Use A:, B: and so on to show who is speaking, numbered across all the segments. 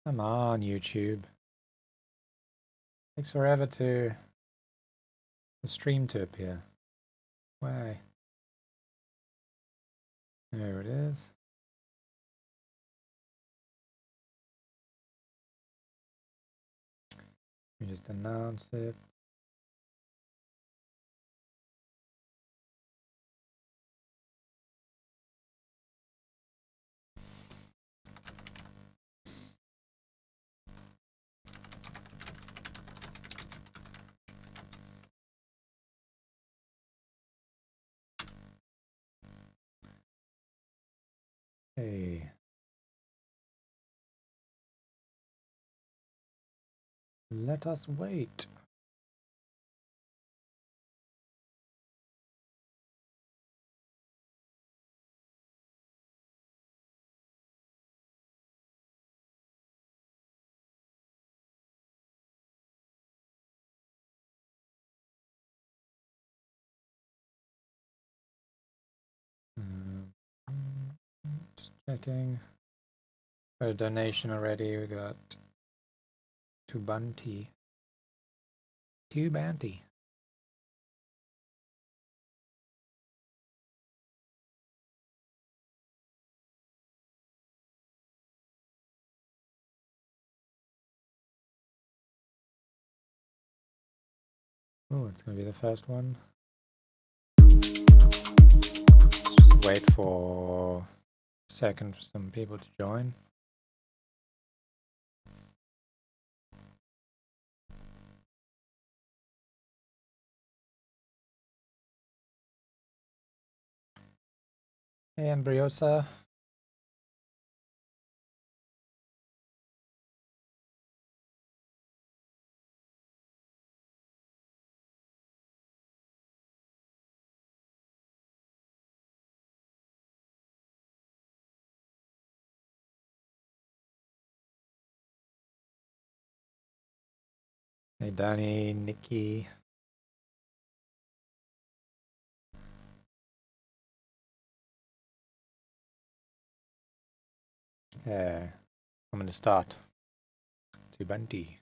A: Come on, YouTube. Takes forever to the stream to appear. Why? There it is. We just announce it. Hey. Let us wait. Just checking. Got a donation already. We got Tubanti. Tubanti. Oh, it's gonna be the first one. Just wait for a second for some people to join. Hey, Ambriosa. Hey, Danny, Nikki. Yeah, I'm gonna start. Tubanti.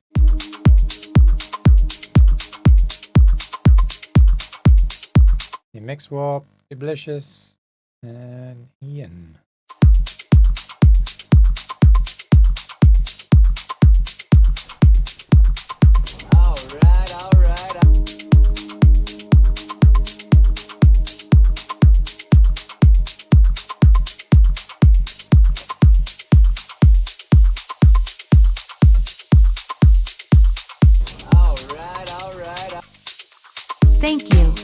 A: The Mix Warp, Delicious, and Ian.
B: Thank you.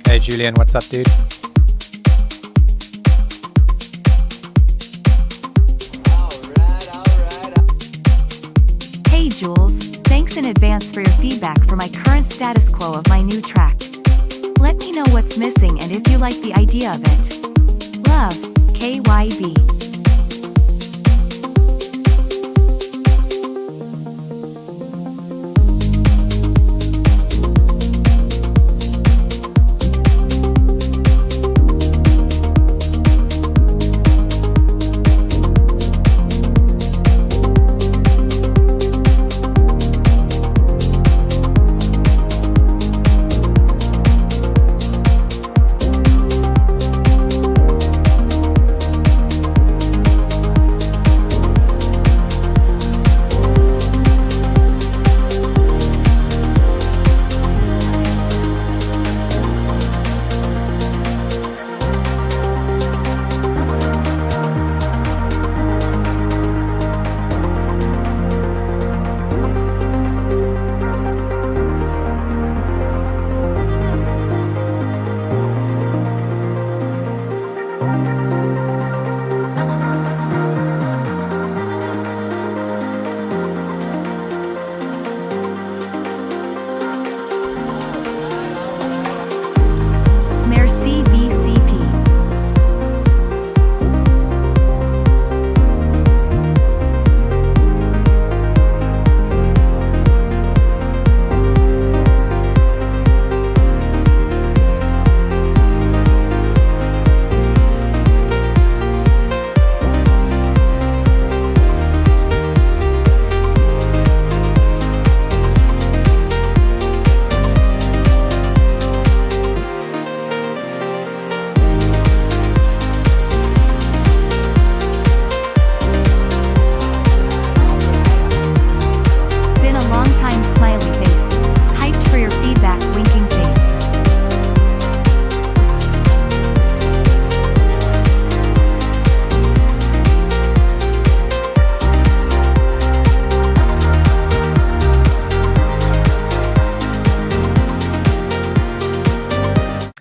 A: Hey Julian, what's up, dude?
B: Hey Jules, thanks in advance for your feedback for my current status quo of my new track. Let me know what's missing and if you like the idea of it. Love, KYB.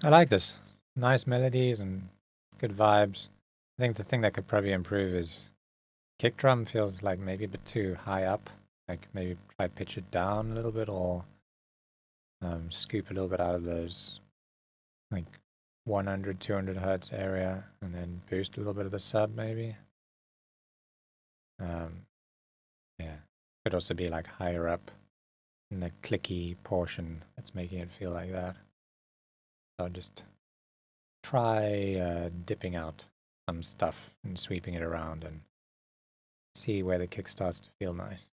A: I like this. Nice melodies and good vibes. I think the thing that could probably improve is kick drum feels like maybe a bit too high up. Like maybe try pitch it down a little bit, or scoop a little bit out of those like 100, 200 hertz area, and then boost a little bit of the sub maybe. Yeah, could also be like higher up in the clicky portion that's making it feel like that. So I'll just try dipping out some stuff and sweeping it around and see where the kick starts to feel nice.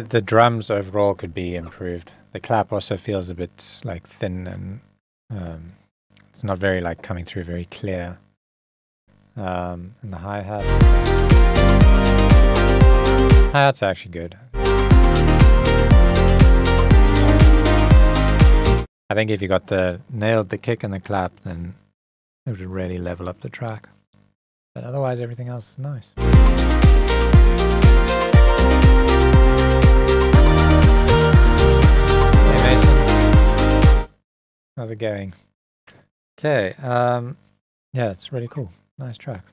A: The drums overall could be improved. The clap also feels a bit like thin, and it's not very like coming through very clear. And the hi-hat's actually good. I think if you nailed the kick and the clap, then it would really level up the track. But otherwise, everything else is nice. Mason, how's it going? Okay, yeah, it's really cool. Nice track.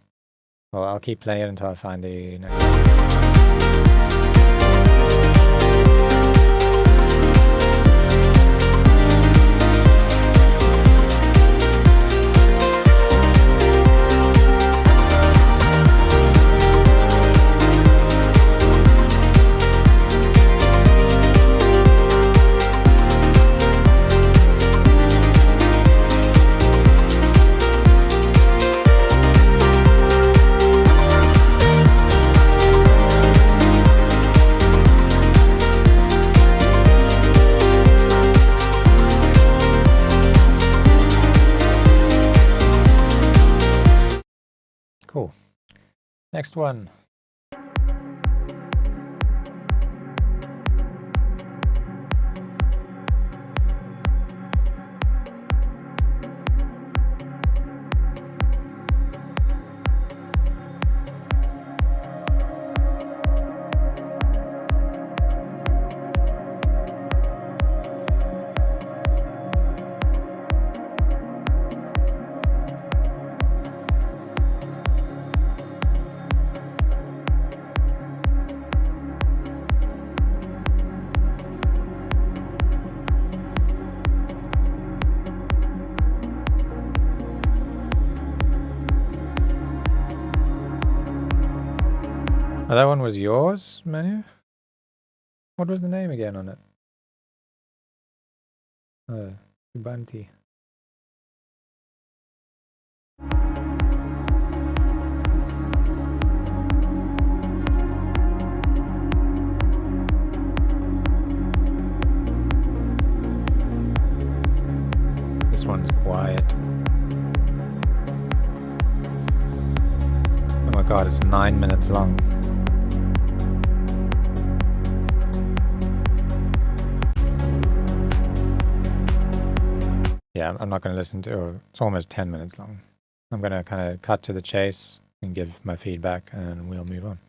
A: Well, I'll keep playing it until I find the next one. Cool. Next one. Oh, that one was yours, Manu? What was the name again on it? Ubuntu. 9 minutes long. Yeah, I'm not going to listen to. It's almost 10 minutes long. I'm going to kind of cut to the chase and give my feedback, and we'll move on.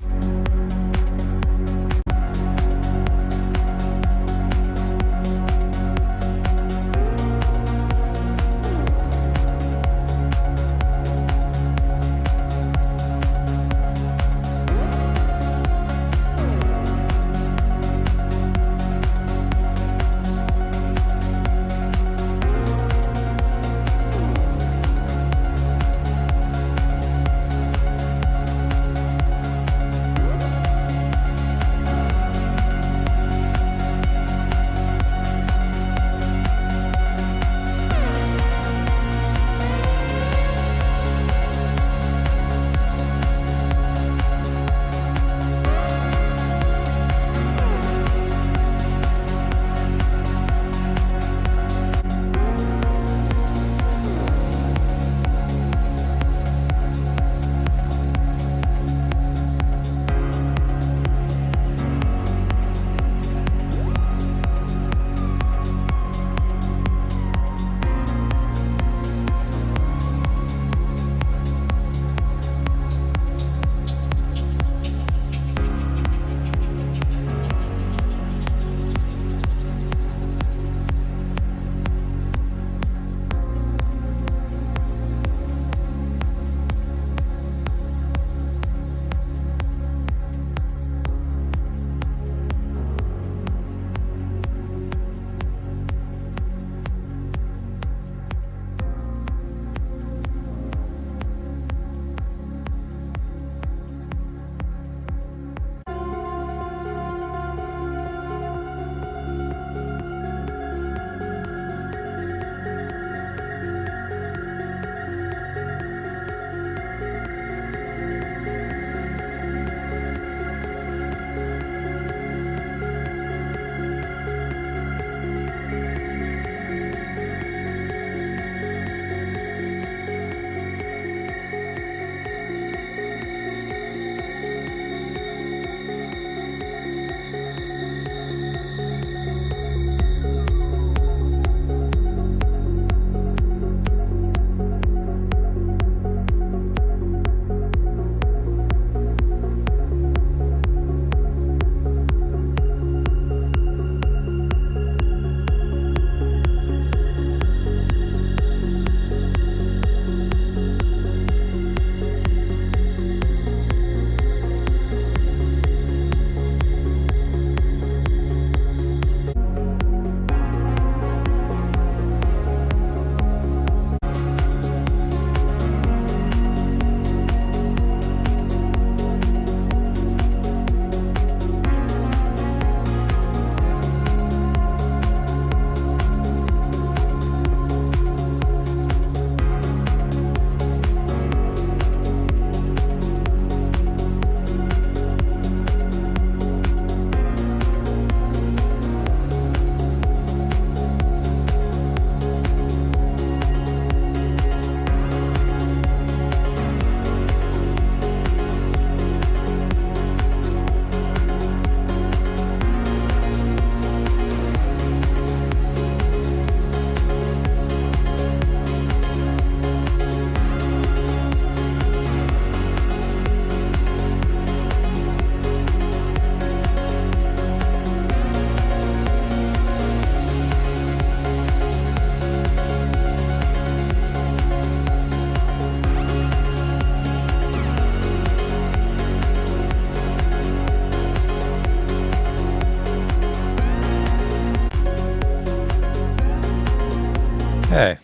A: Okay.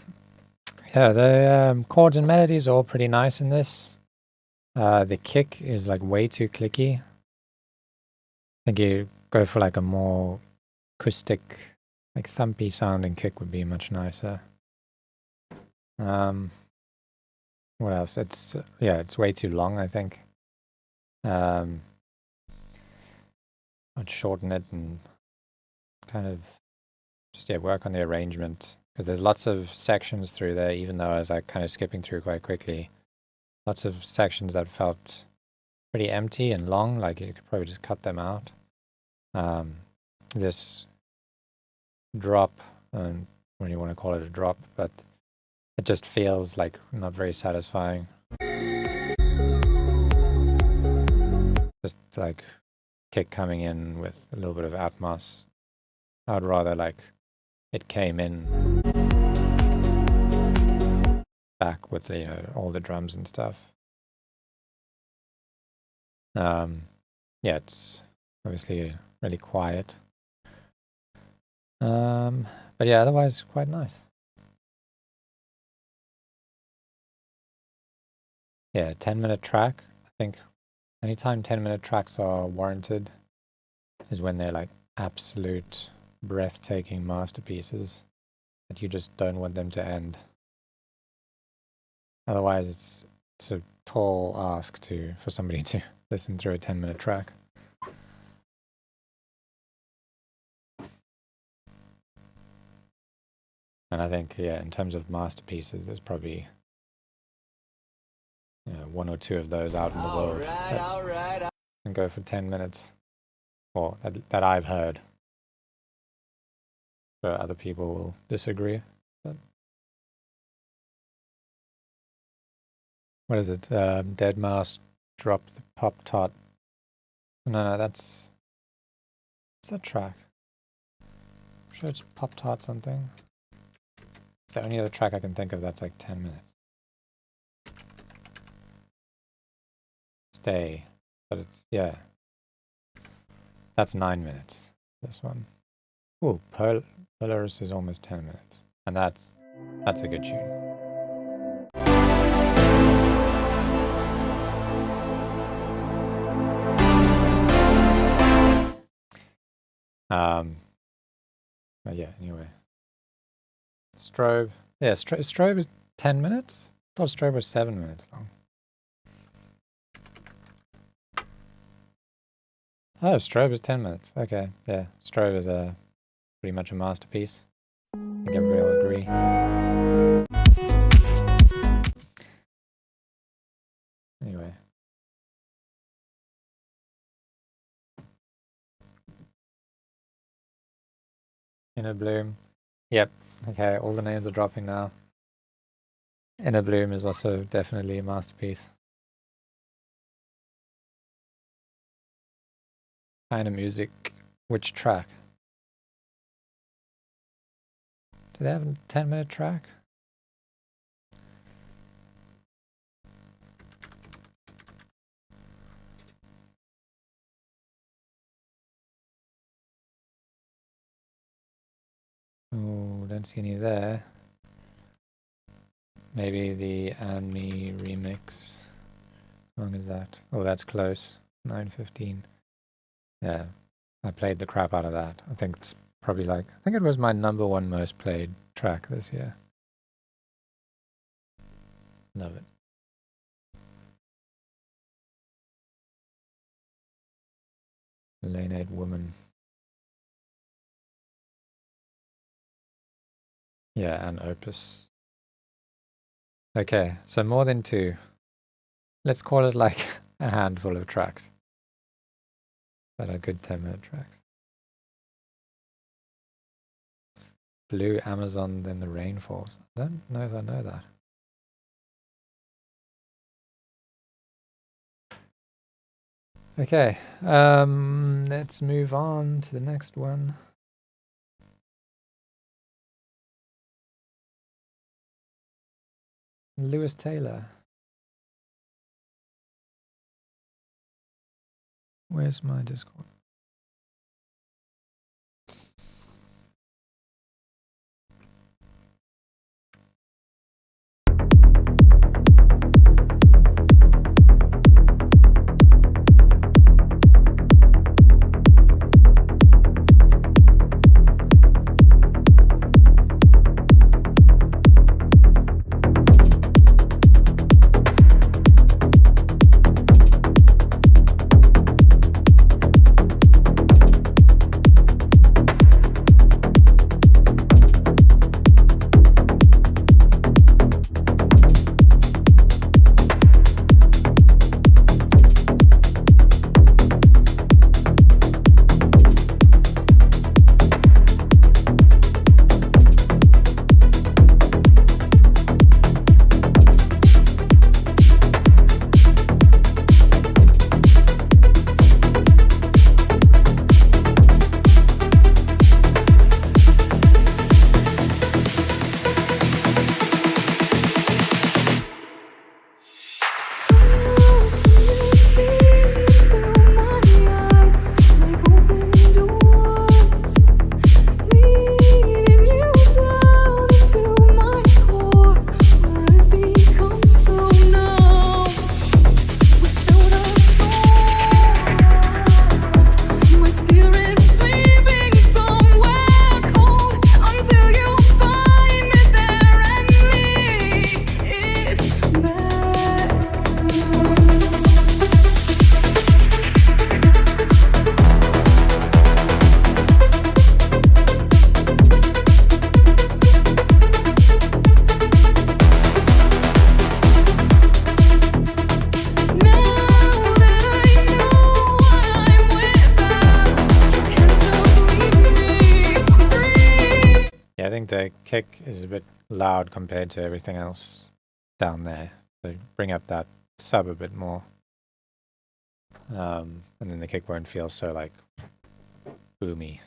A: Yeah, the chords and melodies are all pretty nice in this. The kick is like way too clicky. I think you go for like a more acoustic, like thumpy sounding kick would be much nicer. What else? It's way too long, I think. I'd shorten it and kind of just work on the arrangement, because there's lots of sections through there, even though I was like kind of skipping through quite quickly. Lots of sections that felt pretty empty and long. Like you could probably just cut them out. This drop, when you want to call it a drop, but it just feels like not very satisfying. Just like kick coming in with a little bit of Atmos. I'd rather like it came in back with the, all the drums and stuff. Yeah, it's obviously really quiet. But yeah, otherwise quite nice. Yeah, 10-minute track. I think anytime 10-minute tracks are warranted is when they're like absolute breathtaking masterpieces that you just don't want them to end. Otherwise, it's a tall ask for somebody to listen through a 10-minute track. And I think, yeah, in terms of masterpieces, there's probably one or two of those out in the world that can go for 10 minutes, or that I've heard. So other people will disagree. But what is it? Deadmau5 Drop the Pop Tart. No, that's... What's that track? I'm sure it's Pop Tart something. It's the only other track I can think of that's like 10 minutes. Stay. But it's, yeah. That's 9 minutes, this one. Ooh, Polaris is almost 10 minutes. And that's a good tune. But yeah, anyway. Strobe. Yeah, Strobe is 10 minutes? I thought Strobe was 7 minutes long. Oh, Strobe is 10 minutes. Okay, yeah. Strobe is pretty much a masterpiece. I think everybody will agree. Anyway. Inner Bloom. Yep. Okay, all the names are dropping now. Inner Bloom is also definitely a masterpiece. Kind of music. Which track? Do they have a 10-minute track? Oh, don't see any there. Maybe the And Me remix. How long is that? Oh, that's close. 9:15. Yeah, I played the crap out of that. I think it's probably like, I think it was my #1 most played track this year. Love it. Lane 8 Woman. Yeah, and Opus. Okay, so more than 2. Let's call it like a handful of tracks that are good 10-minute tracks. Blue Amazon, Then the Rain Falls. I don't know if I know that. Okay, let's move on to the next one. Lewis Taylor. Where's my Discord? think the kick is a bit loud compared to everything else down there. So bring up that sub a bit more. And then the kick won't feel so like boomy.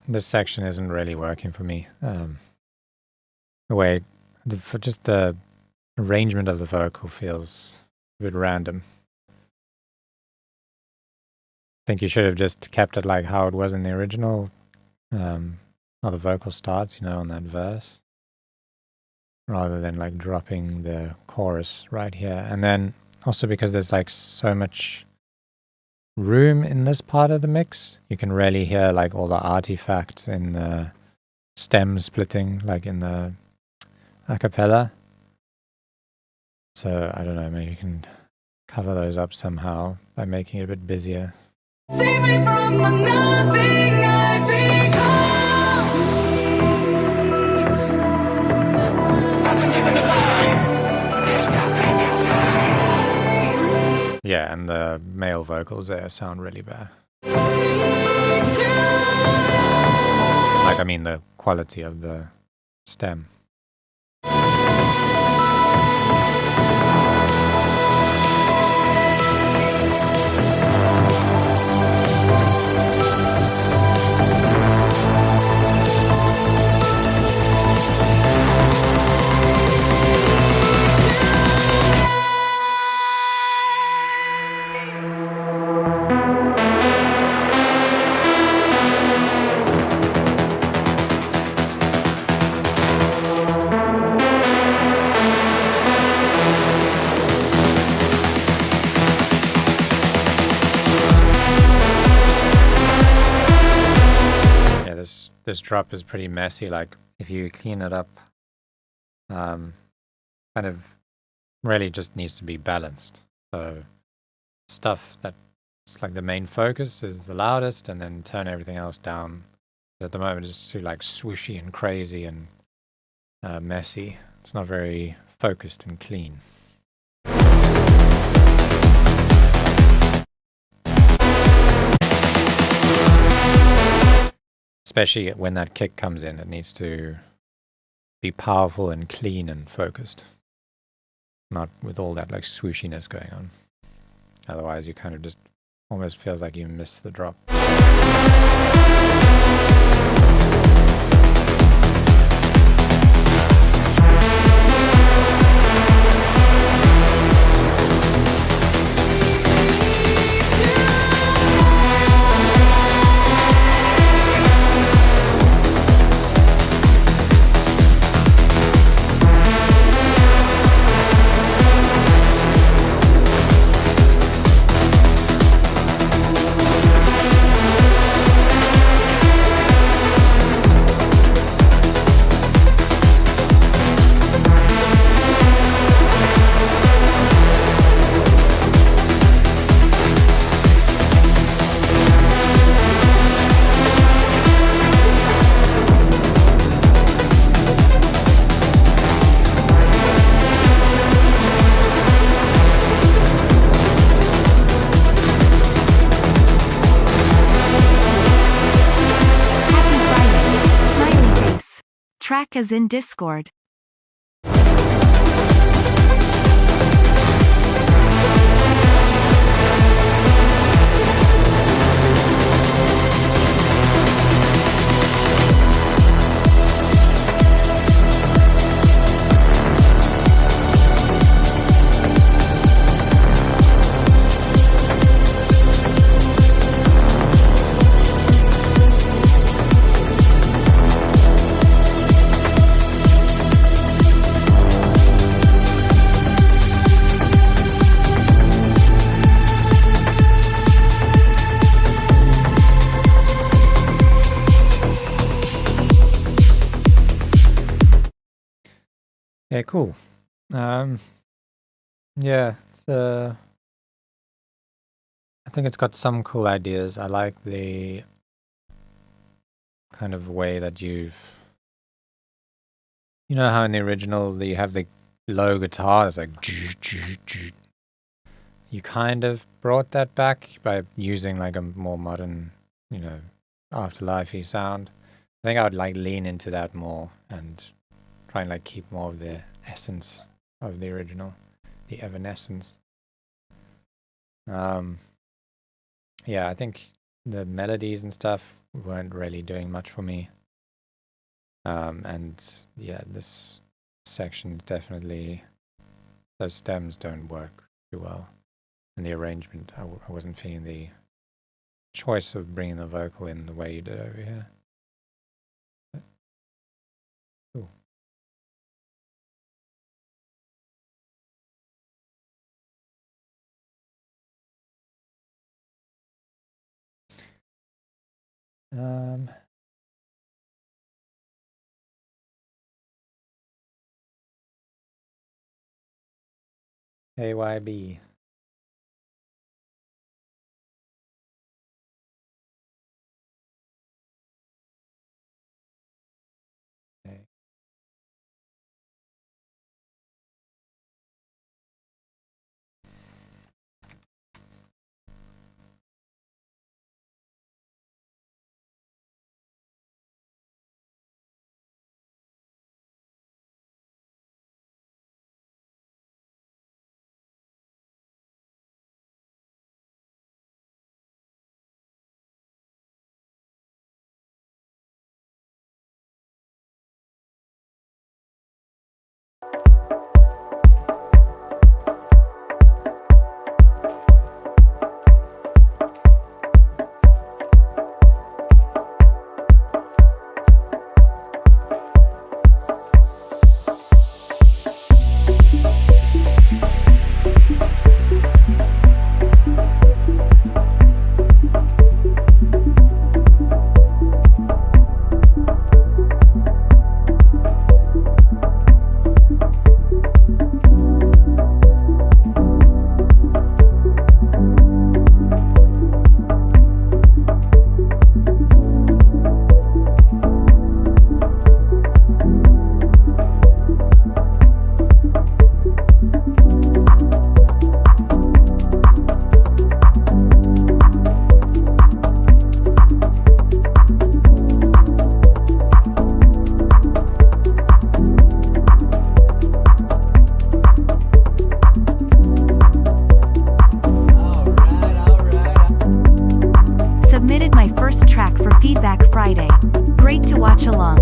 A: This section isn't really working for me. The way, for just the arrangement of the vocal feels a bit random. I think you should have just kept it like how it was in the original, how the vocal starts, on that verse, rather than like dropping the chorus right here. And then also because there's like so much room in this part of the mix, you can really hear like all the artifacts in the stem splitting, like in the a cappella. So I don't know, maybe you can cover those up somehow by making it a bit busier. Save me from the nothing I've become. Yeah, and the male vocals there sound really bad. Like, I mean, the quality of the stem. This drop is pretty messy. Like, if you clean it up, kind of really just needs to be balanced. So stuff that's like the main focus is the loudest, and then turn everything else down. At the moment it's too like swooshy and crazy and messy. It's not very focused and clean. Especially when that kick comes in, it needs to be powerful and clean and focused. Not with all that like swooshiness going on. Otherwise you kind of just almost feels like you miss the drop.
B: track is in Discord.
A: Yeah, cool. Yeah, it's I think it's got some cool ideas. I like the kind of way that you know how in the original you have the low guitar, it's like you kind of brought that back by using like a more modern, afterlife-y sound. I think I would like lean into that more and try and like keep more of the essence of the original, the Evanescence. Yeah, I think the melodies and stuff weren't really doing much for me. And yeah, this section is definitely, those stems don't work too well. And the arrangement, I wasn't feeling the choice of bringing the vocal in the way you did over here. Cool. AYB. Okay.
B: Submitted my first track for Feedback Friday. Great to watch along.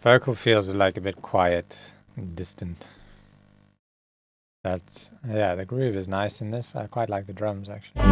A: Vocal feels like a bit quiet and distant. That's, yeah, the groove is nice in this. I quite like the drums actually.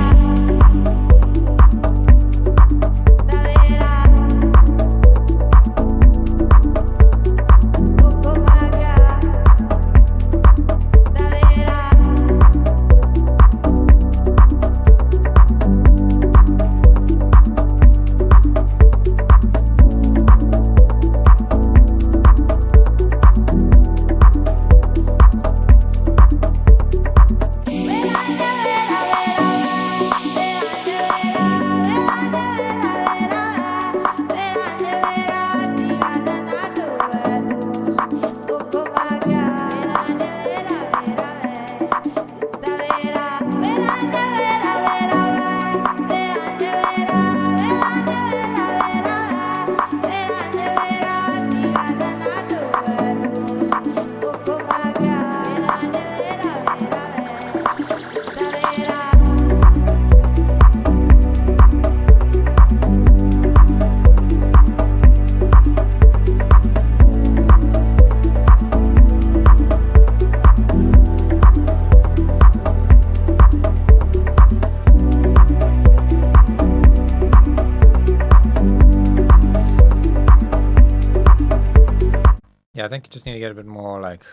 A: Yeah, I think you just need to get a bit more, like,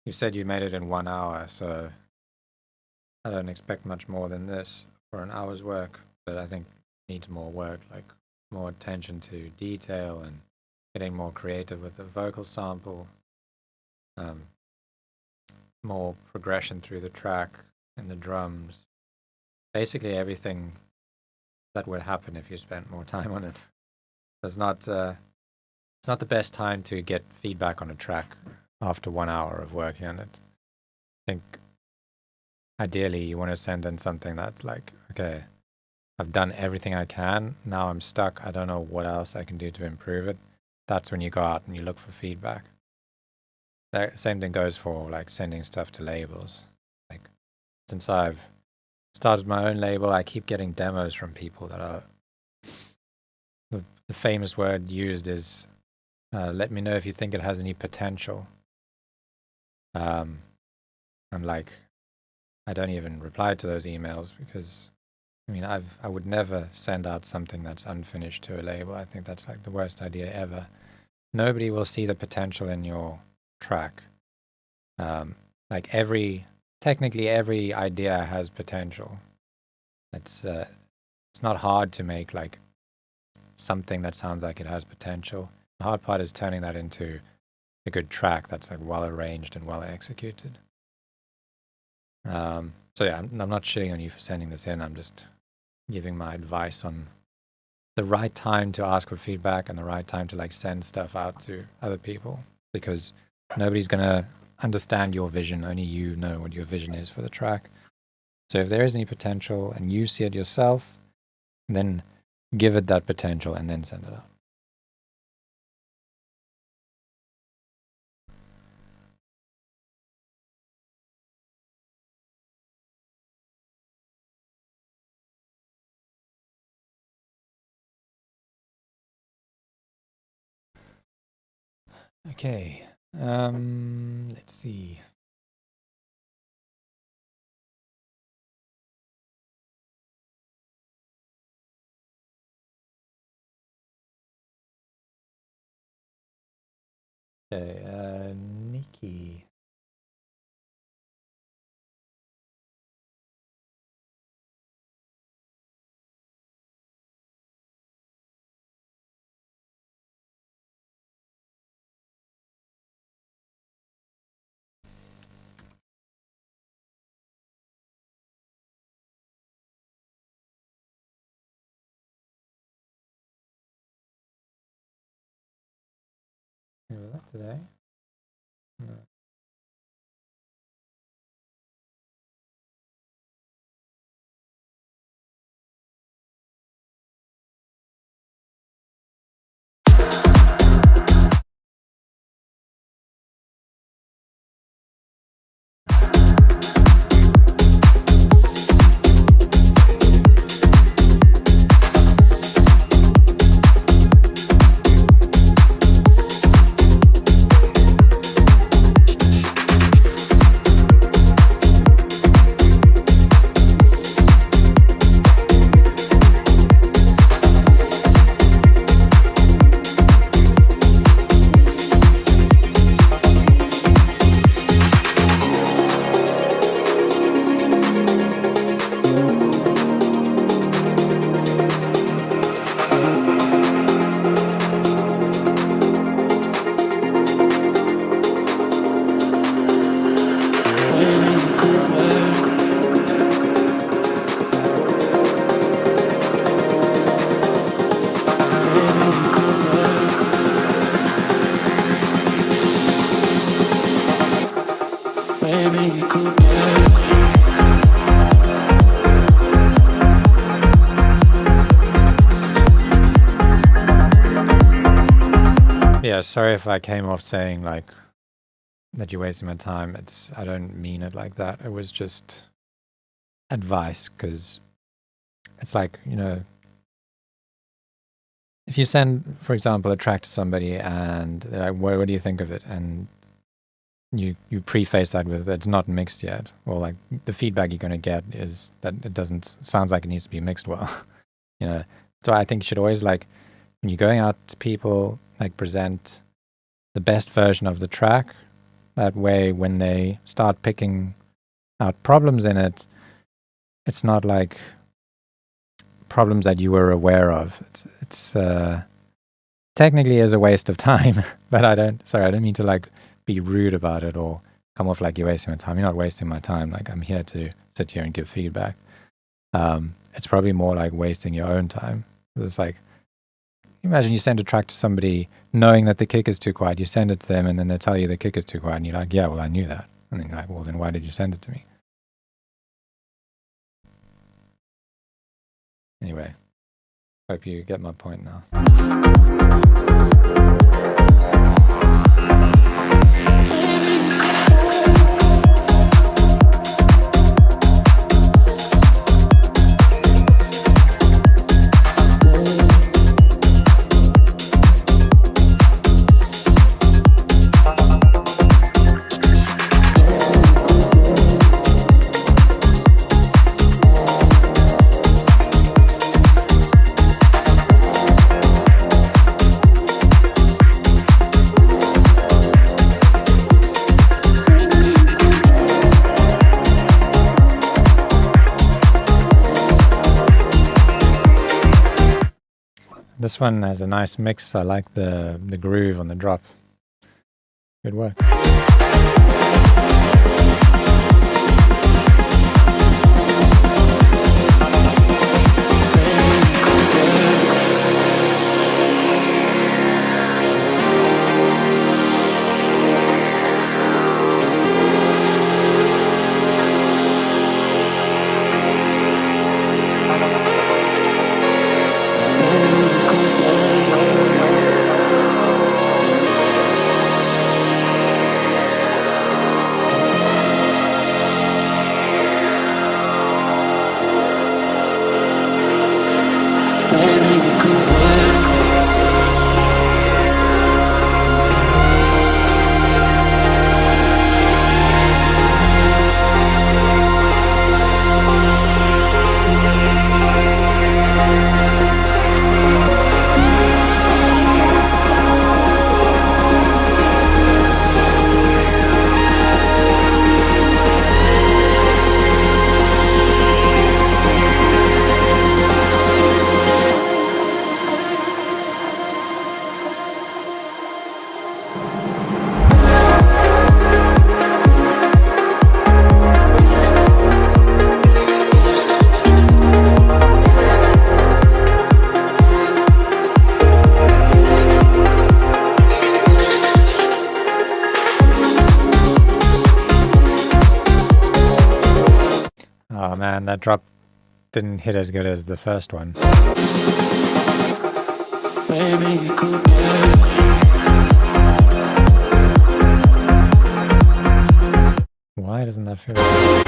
A: you said you made it in 1 hour, so I don't expect much more than this for an hour's work, but I think it needs more work, like more attention to detail and getting more creative with the vocal sample, more progression through the track and the drums. Basically everything that would happen if you spent more time on it. It's not the best time to get feedback on a track after 1 hour of working on it. I think ideally you want to send in something that's like, okay, I've done everything I can, now I'm stuck, I don't know what else I can do to improve it. That's when you go out and you look for feedback. The same thing goes for like sending stuff to labels. Like, since I've started my own label, I keep getting demos from people that are, the famous word used is, let me know if you think it has any potential. And like, I don't even reply to those emails because, I mean, I would never send out something that's unfinished to a label. I think that's like the worst idea ever. Nobody will see the potential in your track. Like technically every idea has potential. It's not hard to make like something that sounds like it has potential. The hard part is turning that into a good track that's like well arranged and well executed. So yeah, I'm not shitting on you for sending this in. I'm just giving my advice on the right time to ask for feedback and the right time to like send stuff out to other people, because nobody's gonna understand your vision. Only you know what your vision is for the track. So if there is any potential and you see it yourself, then give it that potential and then send it out. Okay, let's see. Okay, Nikki. Was that today? No. Yeah, sorry if I came off saying like that you're wasting my time. I don't mean it like that. It was just advice, because it's like, if you send, for example, a track to somebody and they're like, what do you think of it? And you preface that with, it's not mixed yet. Well, like, the feedback you're going to get is that it sounds like it needs to be mixed well. So I think you should always, like, when you're going out to people, like, present the best version of the track. That way, when they start picking out problems in it, it's not like problems that you were aware of. It's technically is a waste of time, but I don't mean to like be rude about it or come off like you're wasting my time. You're not wasting my time. Like, I'm here to sit here and give feedback. It's probably more like wasting your own time. It's like, imagine you send a track to somebody knowing that the kick is too quiet. You send it to them and then they tell you the kick is too quiet. And you're like, yeah, well, I knew that. And then you're like, well, then why did you send it to me? Anyway, hope you get my point now. This one has a nice mix. I like the groove on the drop. Good work. Oh man, that drop didn't hit as good as the first one. Why doesn't that feel right?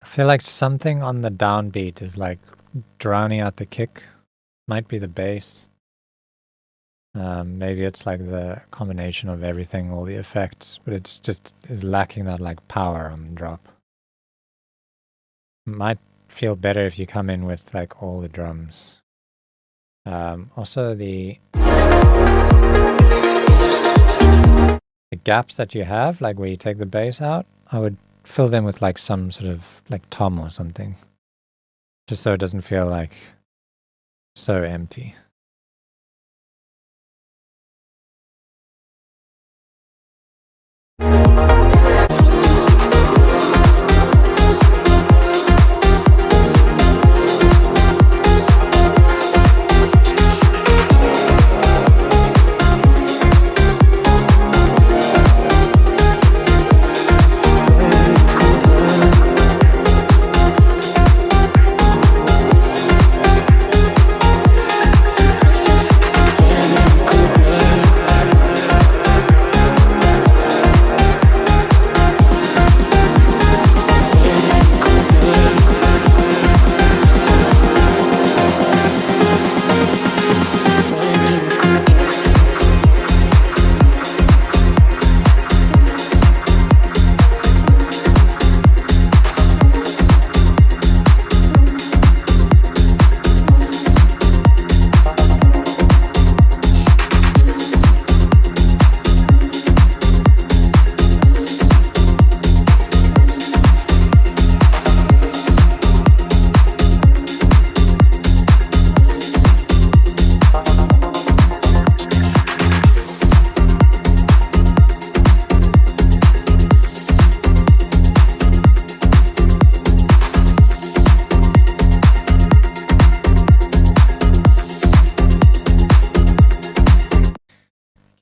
A: I feel like something on the downbeat is like drowning out the kick. Might be the bass. Maybe it's like the combination of everything, all the effects, but it's just is lacking that like power on the drop. Might feel better if you come in with like all the drums. Also the gaps that you have, like where you take the bass out, I would fill them with like some sort of like tom or something, just so it doesn't feel like so empty.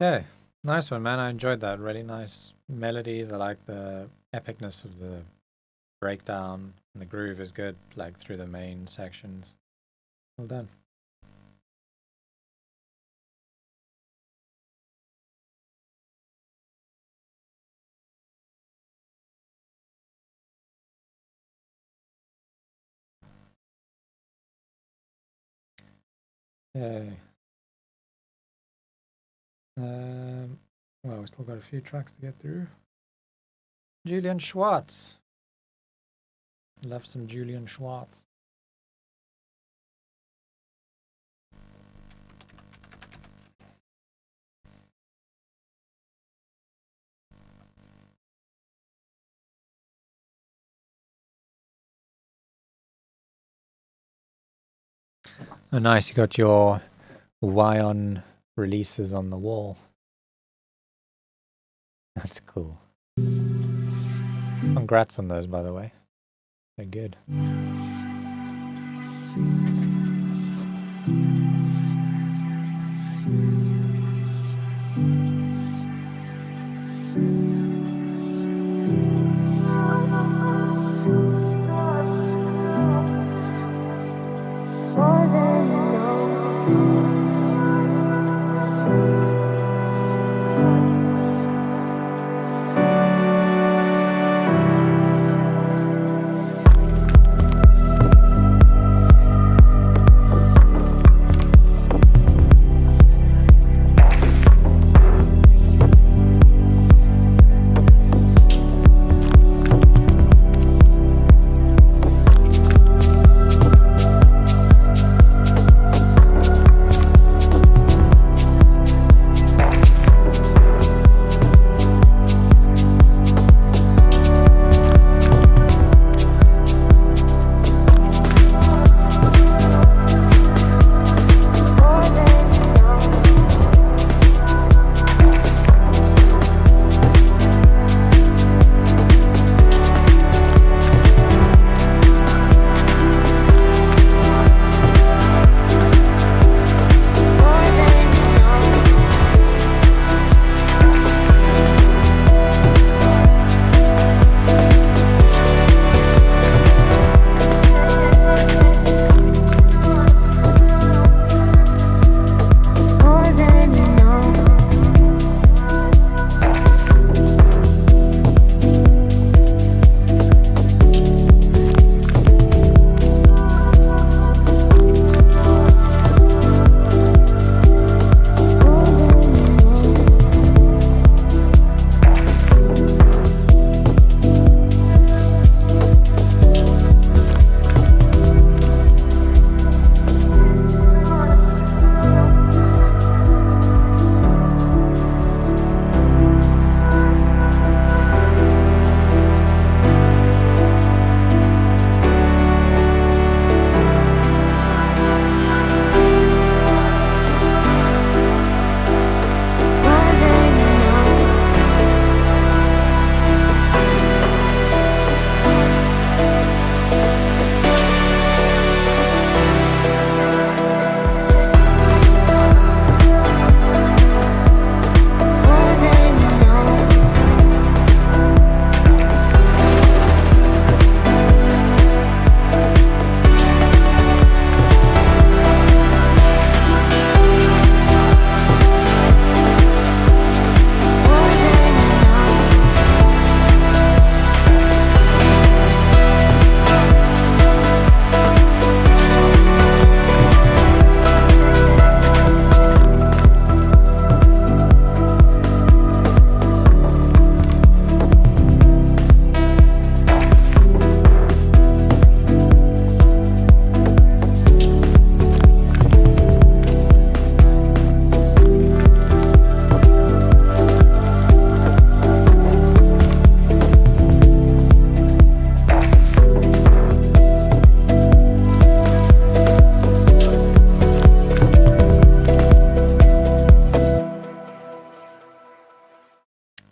A: Okay, nice one, man. I enjoyed that. Really nice melodies. I like the epicness of the breakdown, and the groove is good, like through the main sections. Well done. Yay. Well, we still got a few tracks to get through. Julian Schwartz. Love some Julian Schwartz. Oh, nice. You got your Wyon releases on the wall. That's cool. Congrats on those, by the way. They're good.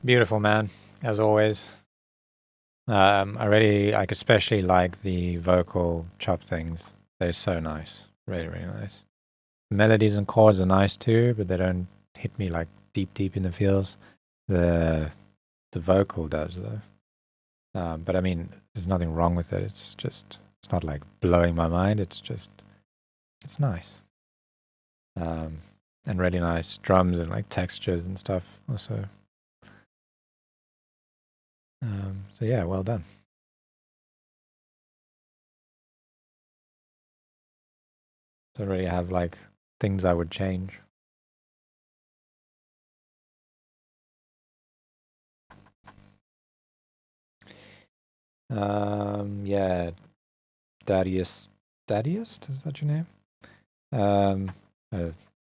A: Beautiful, man, as always. I really, especially like the vocal chop things. They're so nice. Really, really nice. Melodies and chords are nice too, but they don't hit me like deep in the feels. The vocal does though. But I mean, there's nothing wrong with it. It's not like blowing my mind. It's nice. And really nice drums and like textures and stuff also. So yeah, well done. Don't really have like things I would change. Yeah, Dadiest, is that your name?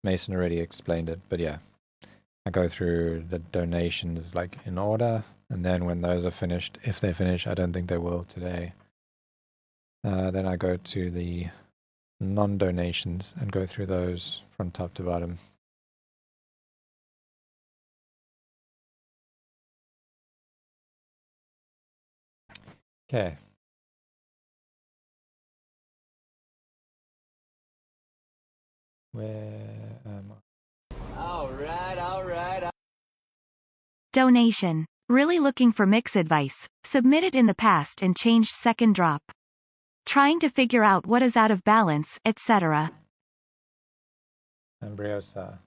A: Mason already explained it, but yeah, I go through the donations like in order, and then when those are finished, if they finish, I don't think they will today, then I go to the non-donations and go through those from top to bottom. Okay. Where am I?
C: All right.
B: Donation. Really looking for mix advice. Submitted in the past and changed second drop. Trying to figure out what is out of balance, etc.
A: Ambriosa.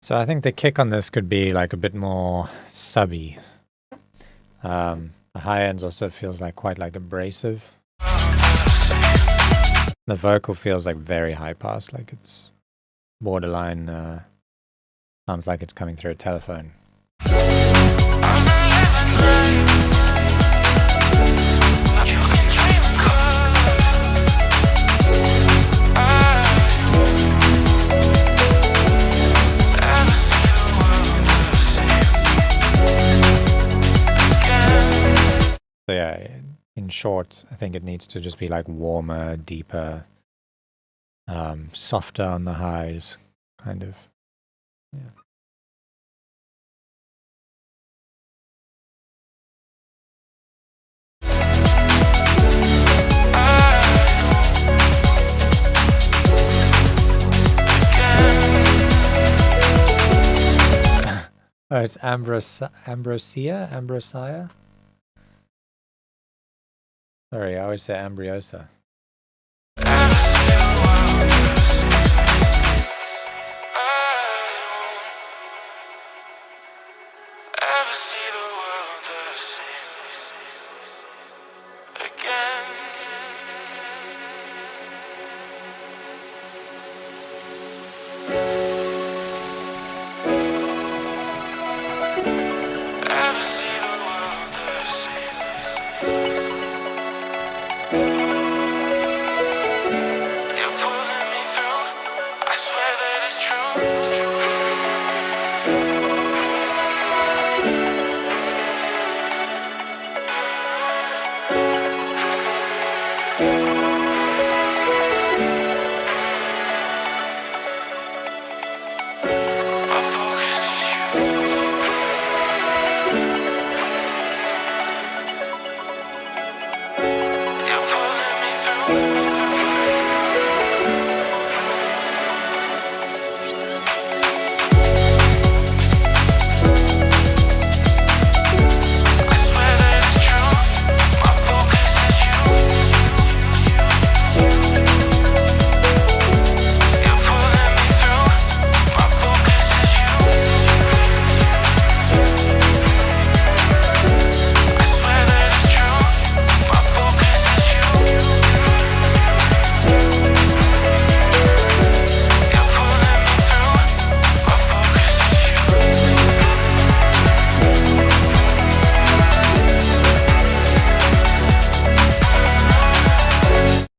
A: So I think the kick on this could be like a bit more subby. The high ends also feels like quite like abrasive. The vocal feels like very high pass, like it's borderline, sounds like it's coming through a telephone. So yeah, in short, I think it needs to just be like warmer, deeper, softer on the highs, kind of. Yeah. it's Ambrosia? Sorry, I always say Ambriosa.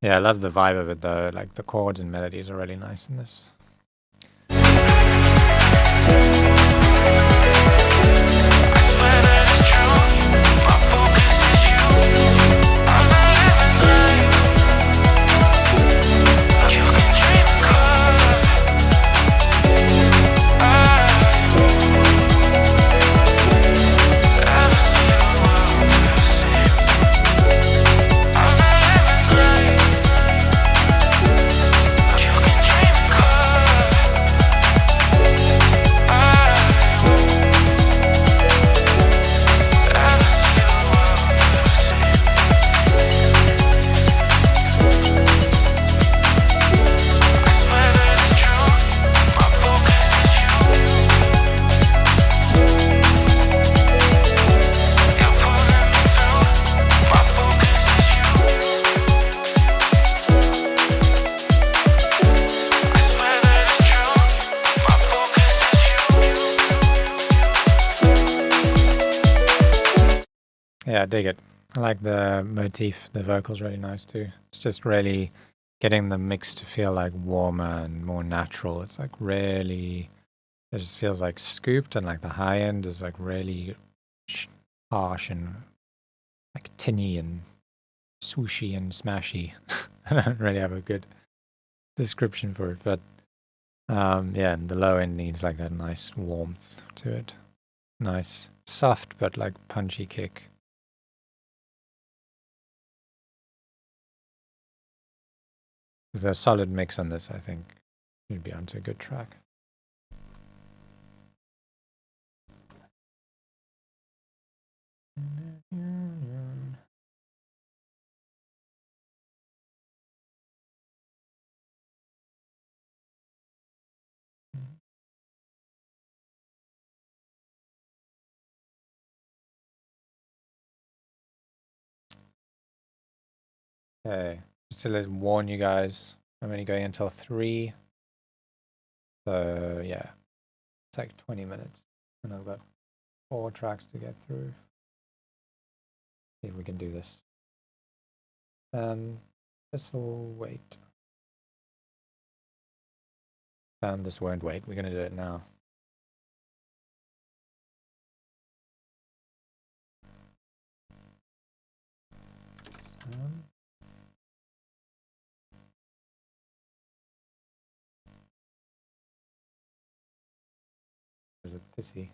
A: Yeah, I love the vibe of it though. Like the chords and melodies are really nice in this. Yeah, I dig it. I like the motif. The vocal's really nice too. It's just really getting the mix to feel like warmer and more natural. It's like really, it just feels like scooped, and like the high end is like really harsh and like tinny and swooshy and smashy. I don't really have a good description for it, but yeah, and the low end needs like that nice warmth to it. Nice, soft but like punchy kick. With a solid mix on this, I think you'd be onto a good track. Okay, just to warn you guys, I'm only going until 3. So yeah, it's like 20 minutes, and I've got 4 tracks to get through. See if we can do this. This will wait. This won't wait. We're gonna do it now. There's a pissy.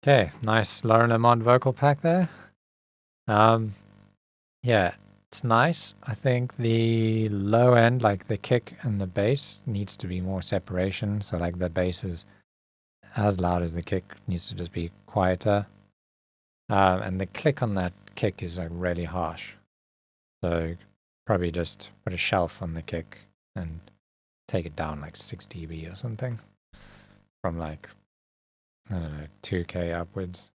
A: Okay, nice Lauren Lamont vocal pack there. Yeah, it's nice. I think the low end, like the kick and the bass, needs to be more separation. So like the bass is as loud as the kick, needs to just be quieter. And the click on that kick is like really harsh. So probably just put a shelf on the kick and take it down like 6 dB or something. From like, I don't know, 2K upwards.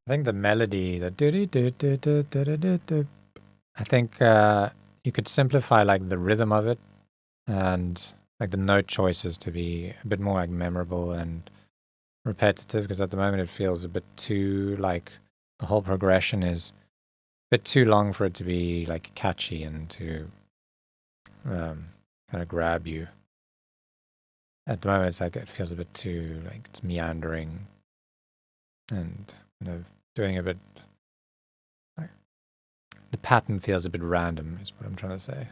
A: I think the melody, the do-do-do-do-do-do-do-do, I think you could simplify like the rhythm of it and like the note choices to be a bit more like memorable and repetitive, because at the moment it feels a bit too like the whole progression is a bit too long for it to be like catchy and to kind of grab you. At the moment it's like it feels a bit too like it's meandering and kind of doing a bit like, the pattern feels a bit random is what I'm trying to say.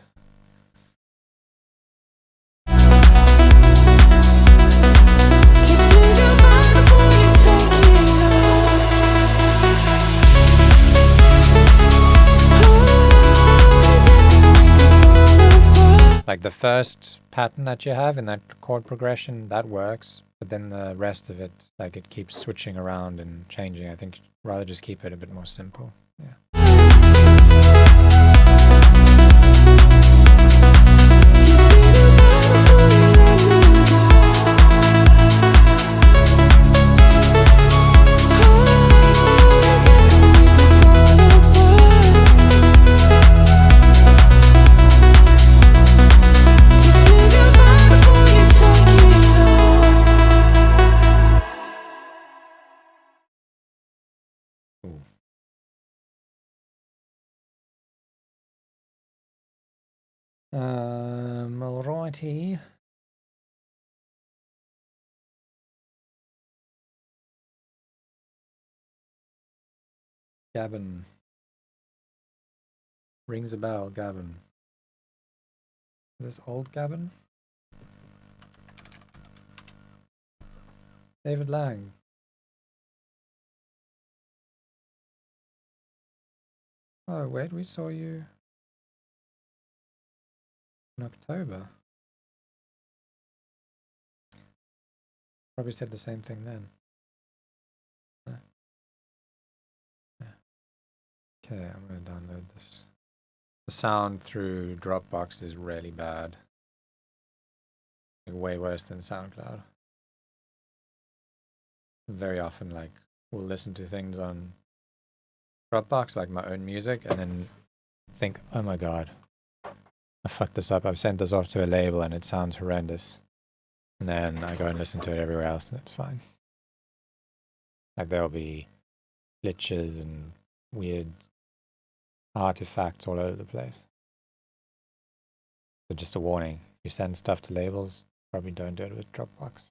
A: Like the first pattern that you have in that chord progression, that works, but then the rest of it, like it keeps switching around and changing. I think rather just keep it a bit more simple. Yeah. Alrighty. Gavin. Rings a bell, Gavin. Is this old Gavin? David Lang. Oh, wait, we saw you in October. Probably said the same thing then. Okay, I'm gonna download this. The sound through Dropbox is really bad. Like, way worse than SoundCloud. Very often, like, we'll listen to things on Dropbox, like my own music, and then think, oh my god, I fucked this up. I've sent this off to a label and it sounds horrendous. And then I go and listen to it everywhere else and it's fine. Like, there'll be glitches and weird artifacts all over the place. So just a warning, if you send stuff to labels, probably don't do it with Dropbox.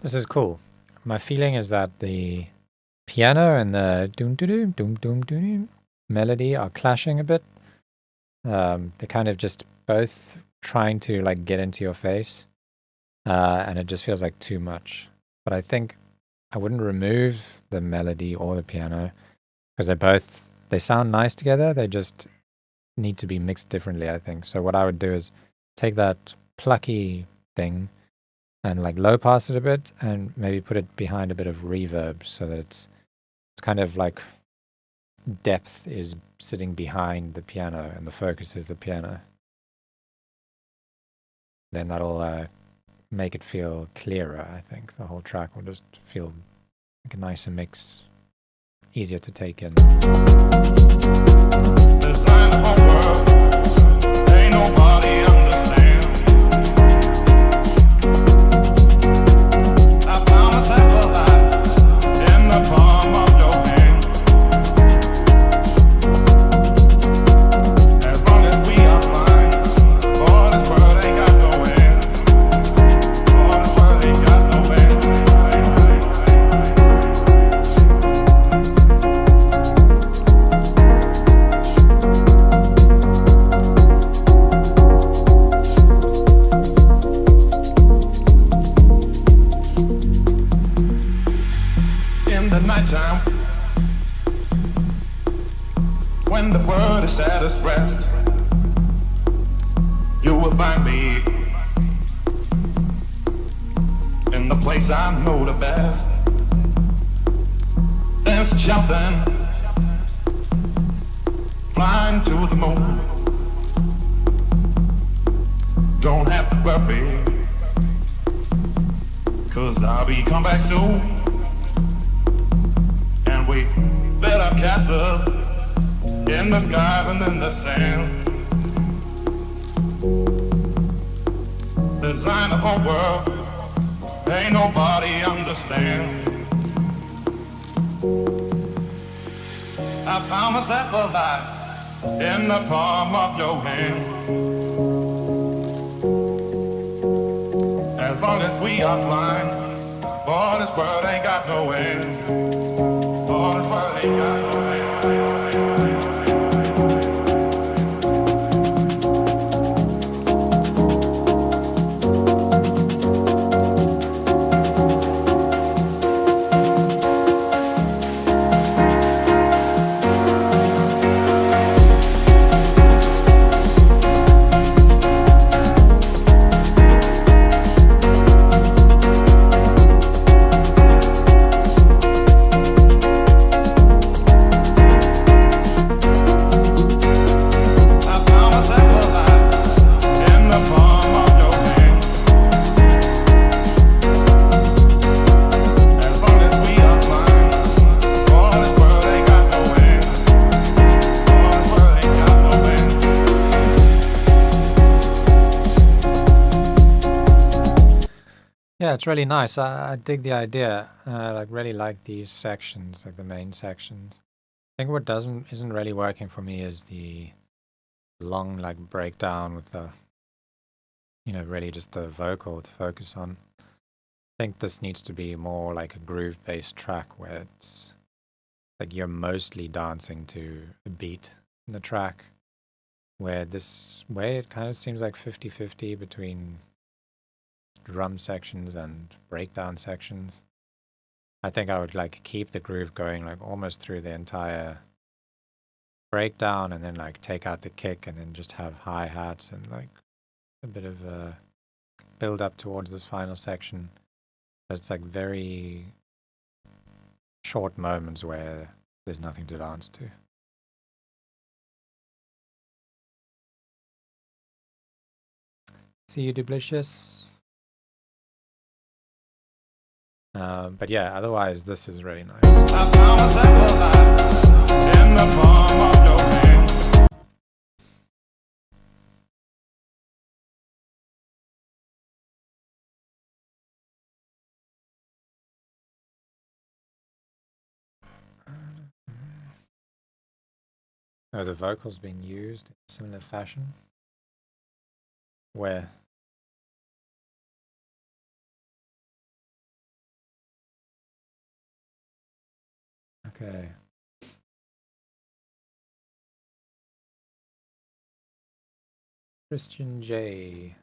A: This is cool. My feeling is that the piano and the doom doom doom doom doom melody are clashing a bit. They're kind of just both trying to like get into your face, and it just feels like too much. But I think I wouldn't remove the melody or the piano because they sound nice together. They just need to be mixed differently, I think. So what I would do is take that plucky thing and like low pass it a bit and maybe put it behind a bit of reverb so that it's kind of like depth is sitting behind the piano and the focus is the piano. Then that'll make it feel clearer, I think. The whole track will just feel like a nicer mix, easier to take in.
D: Design the whole world, ain't nobody understand. I found myself alive in the palm of your hand. As long as we are flying, boy, this world ain't got no end. Boy, this world ain't got no end. Nighttime, when the world is at its rest, you will find me in the place I know the best. Dancing, shouting, flying to the moon. Don't have to worry, 'cause I'll be come back soon. We better castles in the skies and in the sand. Design a whole world, ain't nobody understand. I found myself alive in the palm of your hand. As long as we are flying, boy, this world ain't got no end. Boy, this world ain't got no end.
A: Yeah, it's really nice. I dig the idea. I really like these sections, like the main sections. I think what isn't really working for me is the long like breakdown with the, really just the vocal to focus on. I think this needs to be more like a groove-based track where it's like you're mostly dancing to a beat in the track, where it kind of seems like 50-50 between drum sections and breakdown sections. I think I would like keep the groove going like almost through the entire breakdown and then like take out the kick and then just have hi-hats and like a bit of a build up towards this final section. But it's like very short moments where there's nothing to dance to. See you, Dublicious. But yeah, otherwise this is really nice.
D: I found myself alive in the palm of your hand.
A: Oh, the vocals being used in similar fashion. Where? Okay. Christian J.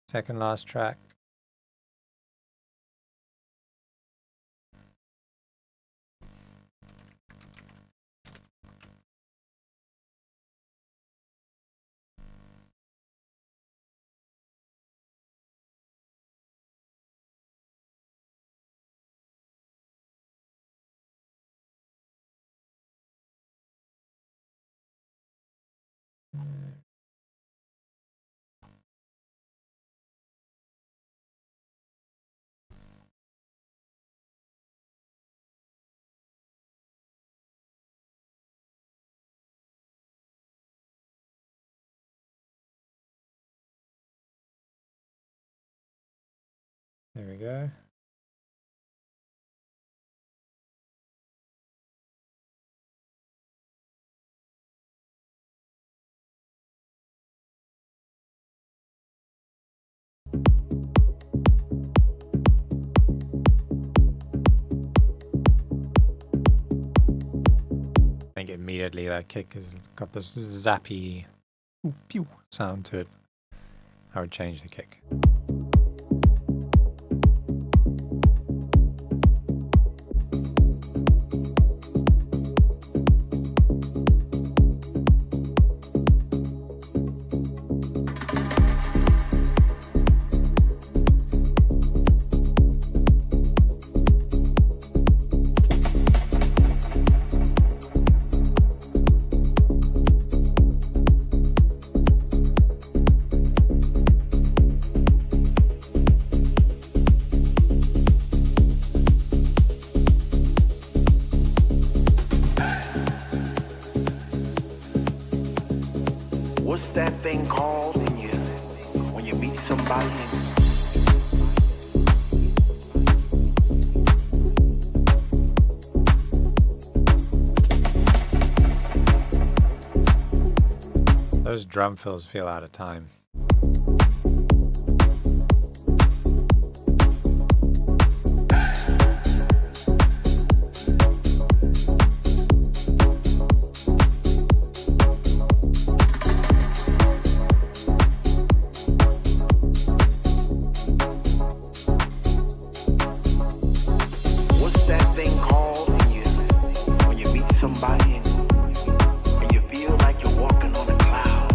A: Second last track. There we go. I think immediately that kick has got this zappy pew sound to it. I would change the kick.
E: thing called when you meet somebody and
A: Those drum fills feel out of time.
E: what's that thing called when you meet somebody and you feel like you're walking on a cloud?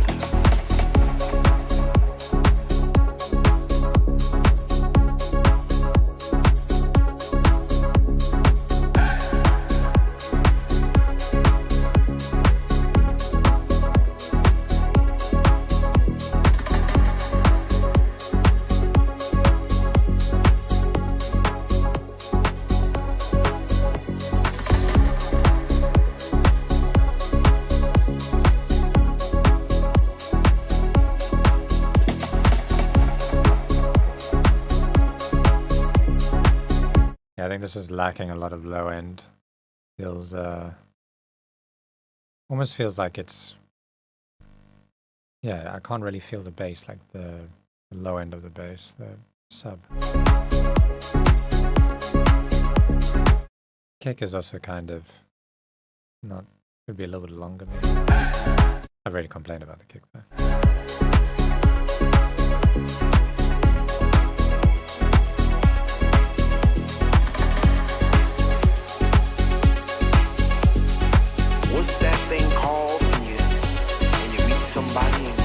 A: Yeah, I think this is lacking a lot of low end. Feels almost feels like it's, yeah, I can't really feel the bass, like the low end of the bass, the sub. Kick is also kind of not, could be a little bit longer maybe. I've already complained about the kick though.
E: What's that thing called when you meet somebody and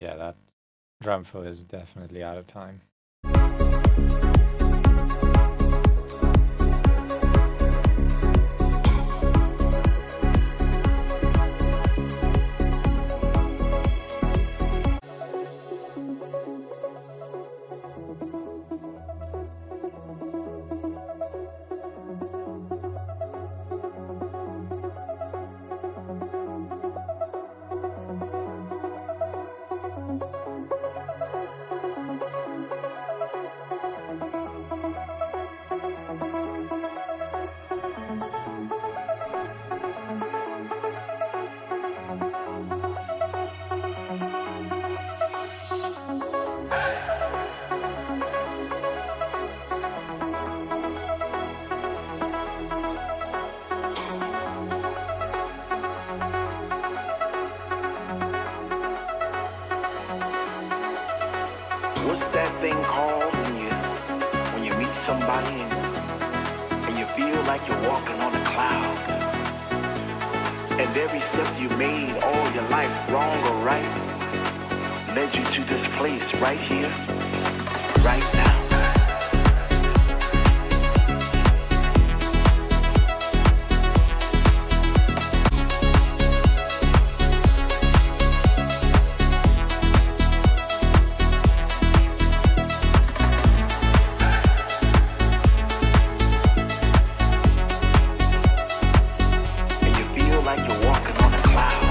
A: Yeah, that drum fill is definitely out of time.
E: what's that thing called when you meet somebody and you feel like you're walking on a cloud? And every step you made all your life, wrong or right, led you to this place right here, right now. And you feel like you're walking on a cloud.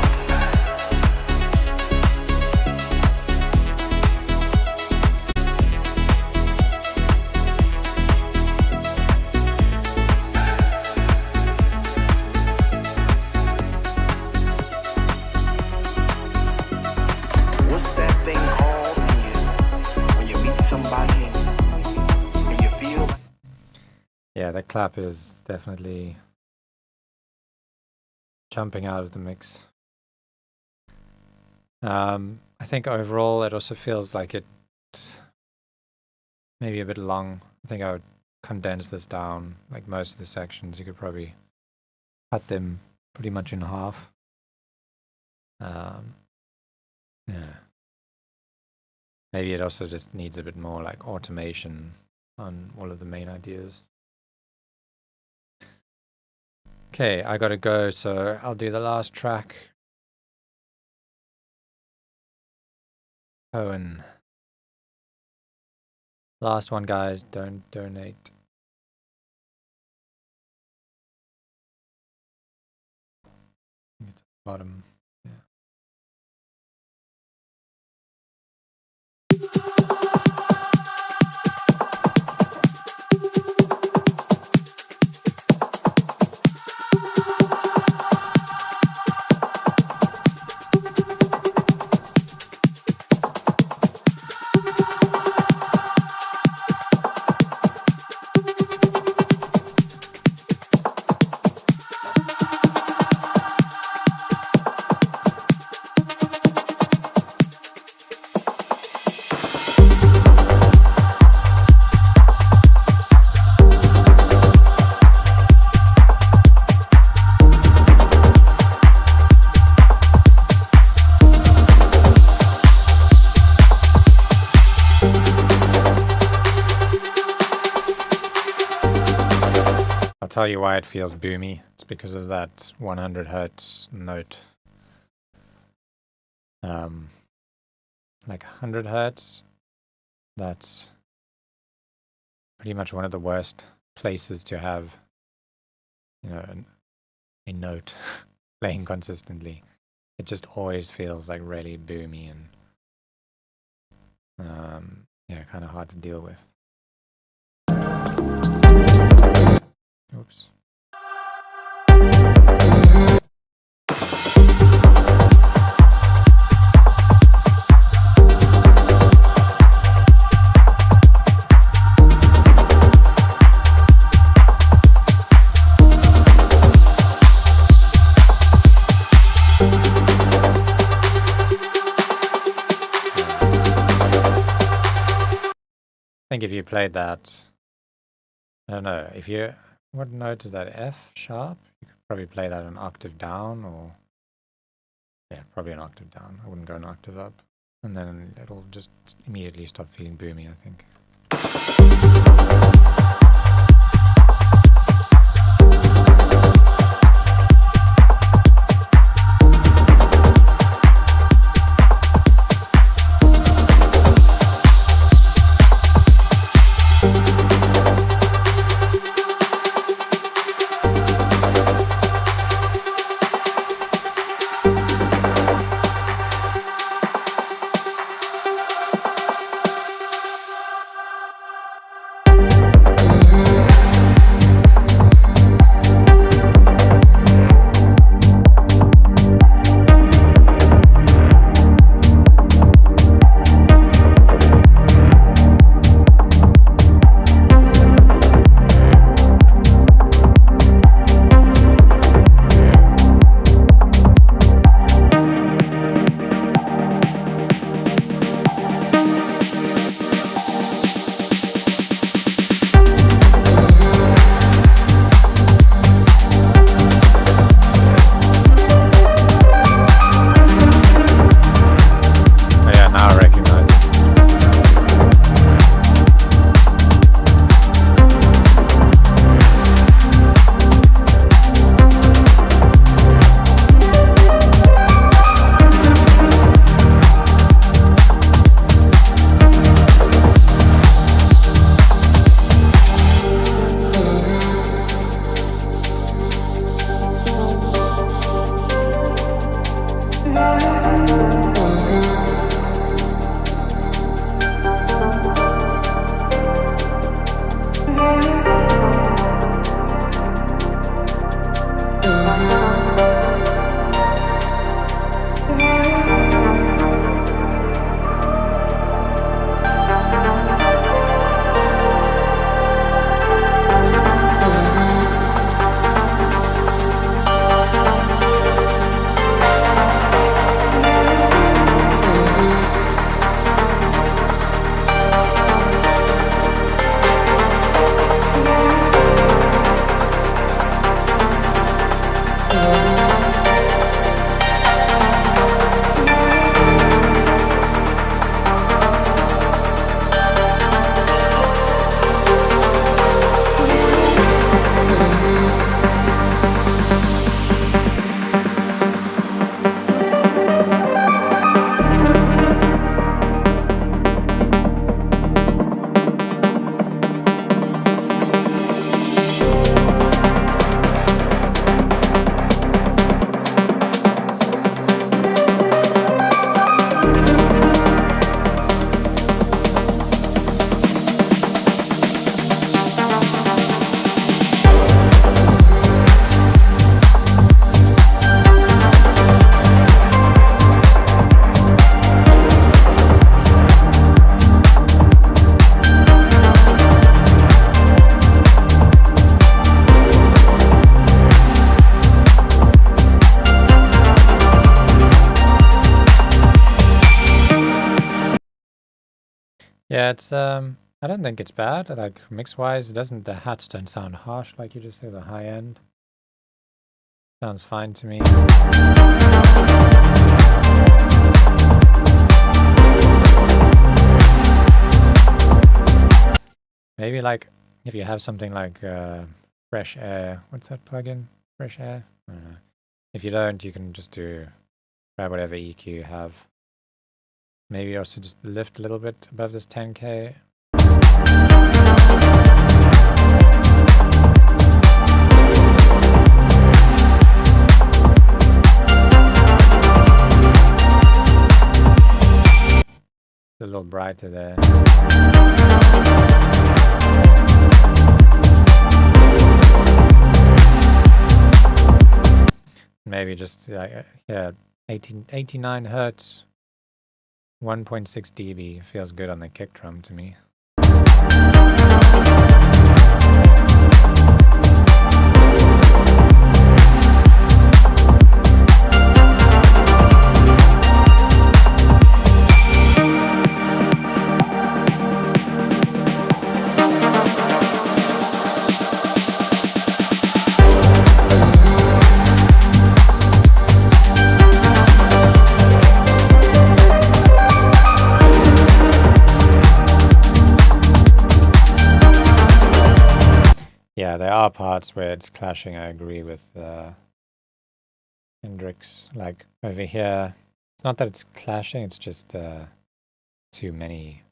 E: What's that thing called when you meet somebody and you feel like
A: Yeah, the clap is definitely jumping out of the mix. I think overall it also feels like it's maybe a bit long. I think I would condense this down, like most of the sections. You could probably cut them pretty much in half. Yeah. Maybe it also just needs a bit more like automation on all of the main ideas. Okay, I gotta go, so I'll do the last track. Owen. Last one, guys. Don't donate. It's at the bottom. Yeah. I'll tell you why it feels boomy. It's because of that 100 hertz note. Like 100 hertz, that's pretty much one of the worst places to have, you know, a note playing consistently. It just always feels like really boomy and yeah, kind of hard to deal with. Oops. I think if you played that, I don't know, if you, what note is that, F sharp? You could probably play that an octave down, or, yeah, probably an octave down. I wouldn't go an octave up. And then it'll just immediately stop feeling boomy, I think. Yeah, it's I don't think it's bad. Like mix wise, it doesn't. The hats don't sound harsh like you just say. The high end sounds fine to me. Maybe like if you have something like Fresh Air. What's that plugin? Fresh Air. I don't know. If you don't, you can just grab whatever EQ you have. Maybe also just lift a little bit above this 10K. It's a little brighter there. Maybe just yeah, 89 hertz, 1.6 dB feels good on the kick drum to me. Yeah, there are parts where it's clashing. I agree with Hendrix. Like over here, it's not that it's clashing, it's just too many.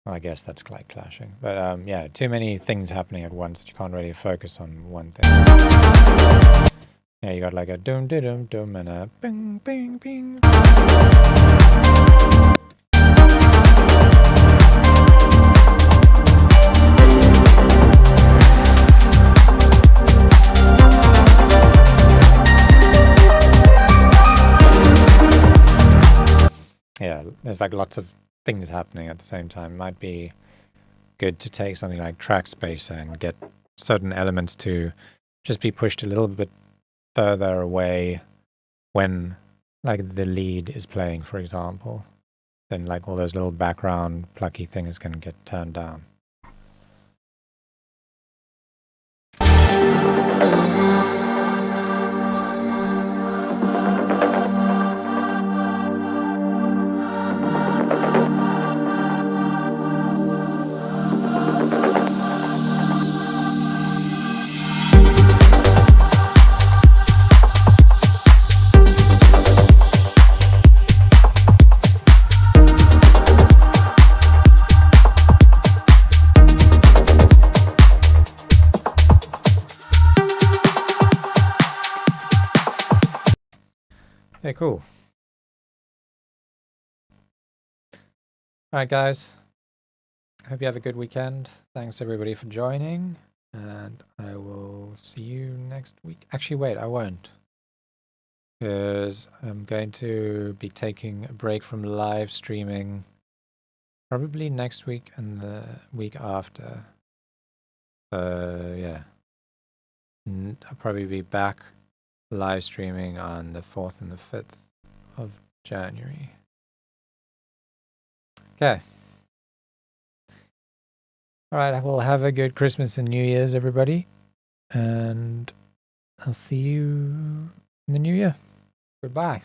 A: Well, I guess that's like clashing. But yeah, too many things happening at once that you can't really focus on one thing. Yeah, you got like a dum dum dum dum and a bing bing bing. Yeah, there's like lots of things happening at the same time. Might be good to take something like Track Spacer and get certain elements to just be pushed a little bit further away when like the lead is playing, for example. Then like all those little background plucky things can get turned down. Okay, cool. Alright guys, hope you have a good weekend. Thanks everybody for joining, and I will see you next week. Actually wait, I won't, because I'm going to be taking a break from live streaming probably next week and the week after. So yeah, I'll probably be back live streaming on the 4th and the 5th of January. Okay. Alright, well, have a good Christmas and New Year's, everybody. And I'll see you in the new year. Goodbye.